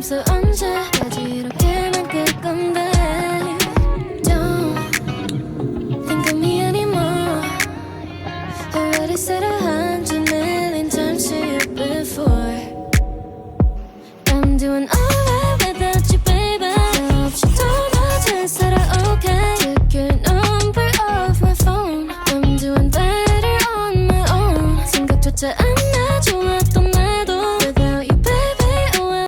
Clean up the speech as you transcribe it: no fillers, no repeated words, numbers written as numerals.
없어 언제까지 이렇게만 끌 건데 Don't think of me anymore Already said 100,000,000 times to you before I'm doing alright without you baby 너 없이 더 낮은 사람